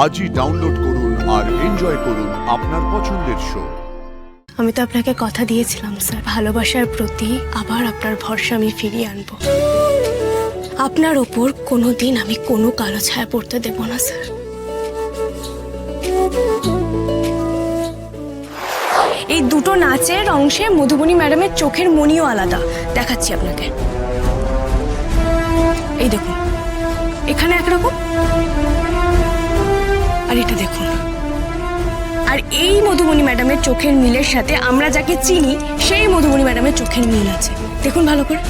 আজই ডাউনলোড করুন আর এনজয় করুন আপনার পছন্দের শো। আমি তো আপনাকে কথা দিয়েছিলাম স্যার, ভালোবাসার প্রতি আবার আপনার ভরসা আমি ফিরিয়ে আনবো। আপনার ওপর কোনোদিন আমি কোনো কালো ছায়া পড়তে দেব না স্যার। এই দুটো নাচের অংশে মধুবনী ম্যাডামের চোখের মণিও আলাদা, দেখাচ্ছি আপনাকে। এই দেখুন, এখানে একরকম, আর এটা দেখুন। আর এই মধুবনী ম্যাডামের চোখের মিলের সাথে আমরা যাকে চিনি সেই মধুবনী ম্যাডামের চোখের মিল আছে, দেখুন ভালো করে।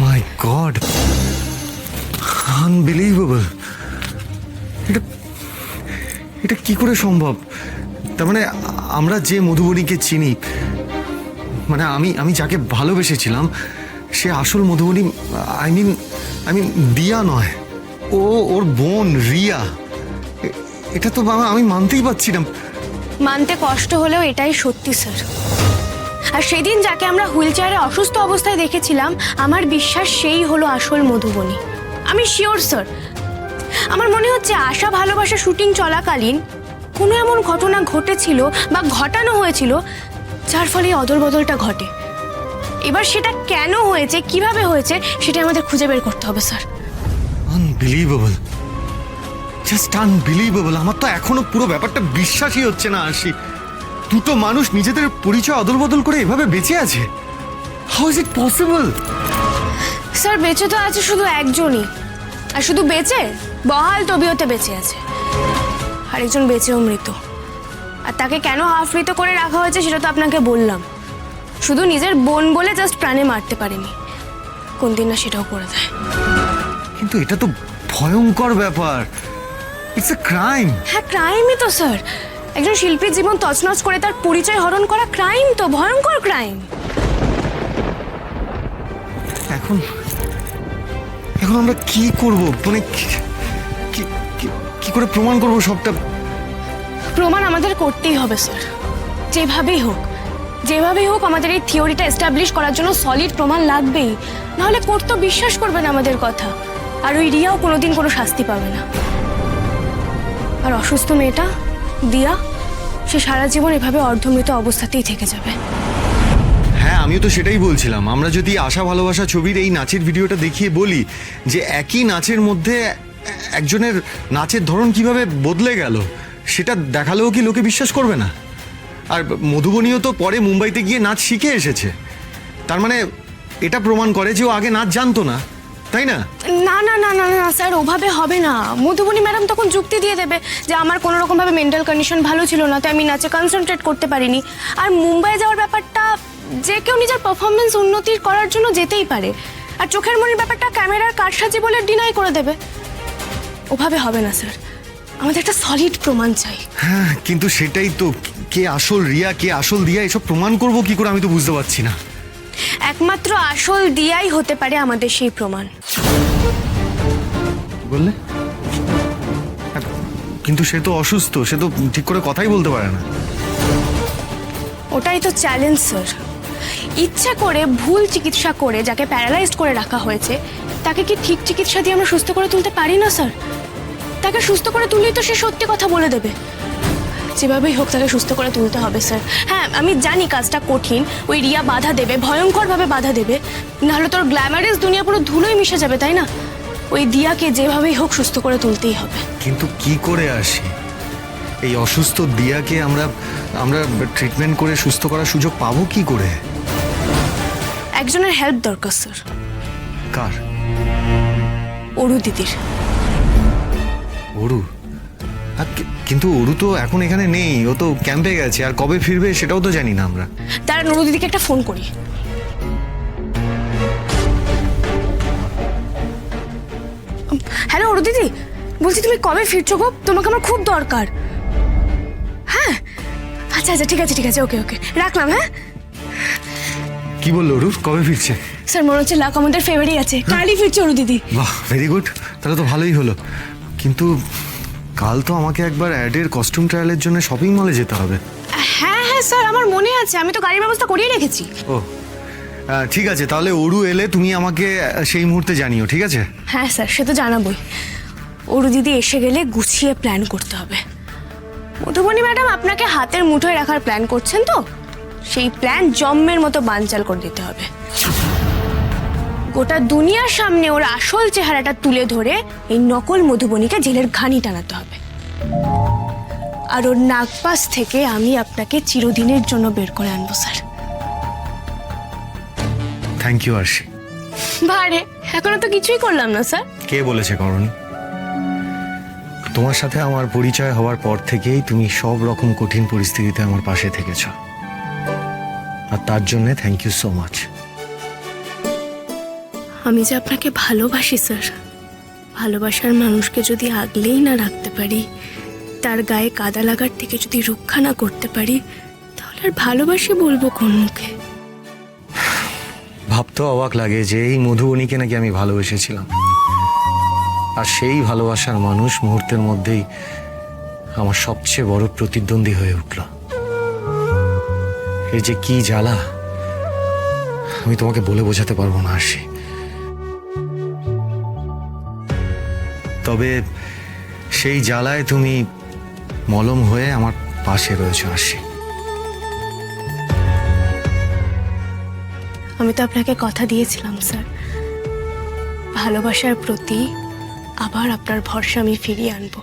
মাই গড, আনবিলিভেবল। এটা এটা কি করে সম্ভব? তার মানে আমরা যে মধুবনীকে চিনি, মানে আমি যাকে ভালোবেসেছিলাম, সে আসল মধুবনী, আই মিন দিয়া নয়, ওর বোন রিয়া। এটা তো বাবা আমি মানতেই পারছি না। মানতে কষ্ট হলেও এটাই সত্যি স্যার। আর সেদিন যাকে আমরা হুইল চেয়ারে অসুস্থ অবস্থায় দেখেছিলাম, আমার বিশ্বাস সেই হলো আসল মধুবনী। আমি শিওর স্যার। আমার মনে হচ্ছে আশা ভালোবাসা শুটিং চলাকালীন কোনো এমন ঘটনা ঘটেছিল বা ঘটানো হয়েছিল যার ফলে এই অদল বদলটা ঘটে। এবার সেটা কেন হয়েছে, কিভাবে হয়েছে, সেটা আমাদের খুঁজে বের করতে হবে স্যার। Unbelievable, just unbelievable. আমার তো এখনো পুরো ব্যাপারটা বিশ্বাসই হচ্ছে না। আসি দুটো মানুষ নিজেদের পরিচয় অদল বদল করে এভাবে বেঁচে আছে। How is it possible? Sir বেঁচে তো আছে শুধু একজনই, আর শুধু বেঁচে বহাল তবিয়তে বেঁচে আছে। আরেকজন বেঁচেও মৃত। আর তাকে কেন হাফ মৃত করে রাখা হয়েছে সেটা তো আপনাকে বললাম। শুধু নিজের বোন বলে জাস্ট প্রাণে মারতে পারেনি, কোন দিন না সেটাও করে দেয়। কিন্তু এটা তো ভয়ঙ্কর ব্যাপার। It's a crime. হ্যাঁ ক্রাইমই তো স্যার। একজন শিল্পীর জীবন তছনছ করে তার পরিচয় হরণ করা ক্রাইম, তো ভয়ঙ্কর ক্রাইম। এখন এখন আমরা কি করব? মানে কি করে প্রমাণ করব সবটা? প্রমাণ আমাদের করতেই হবে স্যার, যেভাবেই হোক। যেভাবেই হোক আমাদের এই থিওরিটা এস্টাবলিশ করার জন্য সলিড প্রমাণ লাগবেই, নাহলে কোর্ট তো বিশ্বাস করবে না আমাদের কথা। আর ওই রিয়াও কোনোদিন কোনো শাস্তি পাবে না। আর অসুস্থ মেয়েটা দিয়া, সে সারা জীবন এভাবে অর্ধমৃত অবস্থাতেই থেকে যাবে। হ্যাঁ, আমিও তো সেটাই বলছিলাম। আমরা যদি আশা ভালোবাসা ছবির এই নাচের ভিডিওটা দেখিয়ে বলি যে একই নাচের মধ্যে একজনের নাচের ধরন কিভাবে বদলে গেল, সেটা দেখালেও কি লোকে বিশ্বাস করবে না? আর মধুবনীও তো পরে মুম্বাইতে গিয়ে নাচ শিখে এসেছে। তার মানে এটা প্রমাণ করে যে ও আগে নাচ জানতো না, তাই না? না না না না না স্যার, ওভাবে হবে না। মধুবনী ম্যাডাম তখন যুক্তি দিয়ে দেবে যে আমার কোনো রকমভাবে মেন্টাল কন্ডিশন ভালো ছিল না, তাই আমি নাচে কনসেন্ট্রেট করতে পারিনি। আর মুম্বাই যাওয়ার ব্যাপারটা যে কেউ নিজের পারফরমেন্স উন্নতির করার জন্য যেতেই পারে। আর চোখের মনির ব্যাপারটা ক্যামেরার কারসাজি বলে ডিনাই করে দেবে। ওভাবে হবে না স্যার, আমাদের একটা সলিড প্রমাণ চাই। হ্যাঁ, কিন্তু সেটাই তো, কে আসল রিয়া কে আসল দিয়া এসব প্রমাণ করবো কি করে আমি তো বুঝতে পারছি না। একমাত্র আসল দিয়াই হতে পারে আমাদের সেই প্রমাণ। বললে? কিন্তু সে তো অসুস্থ, সে তো ঠিক করে কথাই বলতে পারে না। ওটাই তো চ্যালেঞ্জ স্যার। ইচ্ছা করে ভুল চিকিৎসা করে যাকে প্যারালাইজড করে রাখা হয়েছে, তাকে কি ঠিক চিকিৎসা দিয়ে আমরা সুস্থ করে তুলতে পারি না স্যার? তাকে সুস্থ করে তুললেই তো সে সত্যি কথা বলে দেবে। যেভাবেই হোক তাকে সুস্থ করে তুলতে হবে স্যার। হ্যাঁ আমি জানি কাজটা কঠিন, ওই রিয়া বাধা দেবে, ভয়ঙ্করভাবে বাধা দেবে, নাহলে তোর গ্ল্যামারাস দুনিয়া পুরো ধুলোয় মিশে যাবে, তাই না? ওই দিয়াকে যেভাবেই হোক সুস্থ করে তুলতেই হবে। কিন্তু কি করে আসি? এই অসুস্থ দিয়াকে আমরা ট্রিটমেন্ট করে সুস্থ করার সুযোগ পাবো কি করে? একজনের হেল্প দরকার স্যার। কার? অরু দিদির। অরু? কিন্তু অরু তো এখন এখানে নেই, ও তো ক্যাম্পে গেছে। আর কবে ফিরবে সেটাও তো জানি না আমরা। তারা অরু দিদিকে একটা ফোন করি। হ্যালো অরু দিদি, বলছি তুমি কবে ফিরছো গো? তোমাকে আমার খুব দরকার। হ্যাঁ আচ্ছা আচ্ছা, ঠিক আছে ঠিক আছে, ওকে ওকে, রাখলাম। হ্যাঁ কি বললো অরু, কবে ফিরছে? স্যার মনে হচ্ছে লাক আমাদের ফেভারই আছে, কালই ফিরছে অরু দিদি। বাহ, ভেরি গুড, তাহলে তো ভালোই হলো। কিন্তু কাল তো আমাকে একবার অ্যাডের কস্টিউম ট্রায়ালের জন্য শপিং মলে যেতে হবে। হ্যাঁ হ্যাঁ স্যার, আমার মনে আছে, আমি তো গাড়ির ব্যবস্থা করিয়ে রেখেছি। ও ঠিক আছে, তাহলে অরু এলে তুমি আমাকে সেই মুহূর্তে জানিও, ঠিক আছে? হ্যাঁ স্যার, সে তো জানাবই। ওরু দিদি এসে গেলে গুছিয়ে প্ল্যান করতে হবে। মধুবনী ম্যাডাম আপনাকে হাতের মুঠোয় রাখার প্ল্যান করছেন তো, সেই প্ল্যান জম্মের মতো বানচাল করে দিতে হবে। গোটা দুনিয়ার সামনে ওর আসল চেহারাটা তুলে ধরে এই নকল মধুবনীকে জেলের ঘানি টানাতে হবে। আর ওর নাগপাশ থেকে আমি আপনাকে চিরদিনের জন্য বের করে আনবো স্যার। থ্যাংক ইউ আরশি। বারে, এখনো তো কিছুই করলাম না স্যার। কে বলেছে করনি? তোমার সাথে আমার পরিচয় হওয়ার পর থেকেই তুমি সব রকম কঠিন পরিস্থিতিতে আমার পাশে থেকেছ, আর তার জন্য থ্যাংক ইউ সো মাচ। আমি যে আপনাকে ভালোবাসি স্যার, ভালোবাসার মানুষকে যদি আগলেই না রাখতে পারি, তার গায়ে কাদা লাগার থেকে যদি রক্ষা না করতে পারি, তাহলে আর ভালোবাসি বলবো কোন মুখে? ভাবতেও অবাক লাগে যে এই মধুবনীকে নাকি আমি ভালোবেসেছিলাম, আর সেই ভালোবাসার মানুষ মুহূর্তের মধ্যেই আমার সবচেয়ে বড় প্রতিদ্বন্দ্বী হয়ে উঠল। এর যে কি জ্বালা আমি তোমাকে বলে বোঝাতে পারবো না আরশি। তবে সেই জ্বালায় তুমি মলম হয়ে আমার পাশে রয়েছো আরশি। আমি তো আপনাকে কথা দিয়েছিলাম স্যার, ভালোবাসার প্রতি আবার আপনার ভরসা আমি ফিরিয়ে আনবো।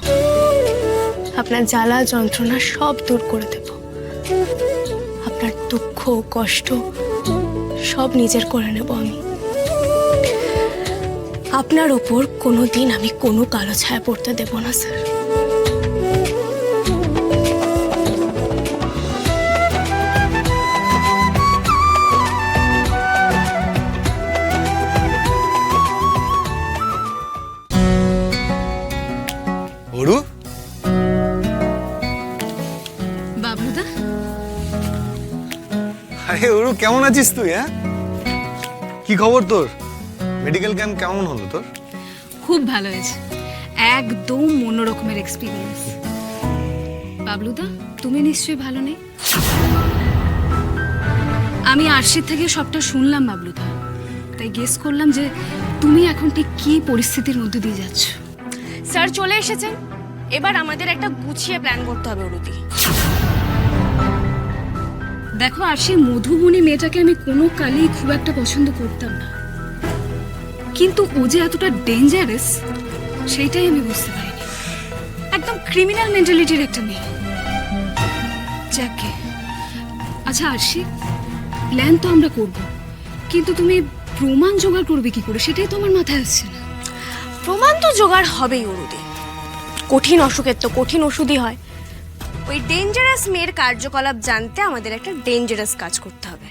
আপনার জ্বালা যন্ত্রণা সব দূর করে দেব। আপনার দুঃখ কষ্ট সব নিজের করে নেব আমি। আপনার ওপর কোনোদিন আমি কোনো কালো ছায়া পড়তে দেব না স্যার। অরু, বাবলুদা, আরে অরু কেমন আছিস তুই? হ্যাঁ, কি খবর তোর? মেডিকেল ক্যাম্প কেমন হলো তোর? খুব ভালো হয়েছে, একদম অন্যরকমের এক্সপিরিয়েন্স। বাবলুদা, তুমি নিশ্চয়ই ভালো নেই? আমি আরশির থেকে সবটা শুনলাম বাবলুদা, তাই গেস করলাম যে তুমি এখন ঠিক কি পরিস্থিতির মধ্যে দিয়ে যাচ্ছ। স্যার চলে এসেছেন, এবার আমাদের একটা গুছিয়ে প্ল্যান করতে হবে অরুদি। দেখো আরশি, মধুবনী মেয়েটাকে আমি কোনো কালেই খুব একটা পছন্দ করতাম না, কিন্তু ও যে এতটা ডেঞ্জারাস সেইটাই আমি বুঝতে পারিনি। একদম ক্রিমিনাল মেন্টালিটির একটা মেয়ে। যাকে আচ্ছা আরশি, প্ল্যান তো আমরা করব, কিন্তু তুমি প্রমাণ জোগাড় করবে কি করে সেটাই তো আমার মাথায় আসছে না। প্রমাণ তো জোগাড় হবেই অরুদি, কঠিন অসুখের তো কঠিন ওষুধই হয়। ওই ডেঞ্জারাস মেয়ের কার্যকলাপ জানতে আমাদের একটা ডেঞ্জারাস কাজ করতে হবে।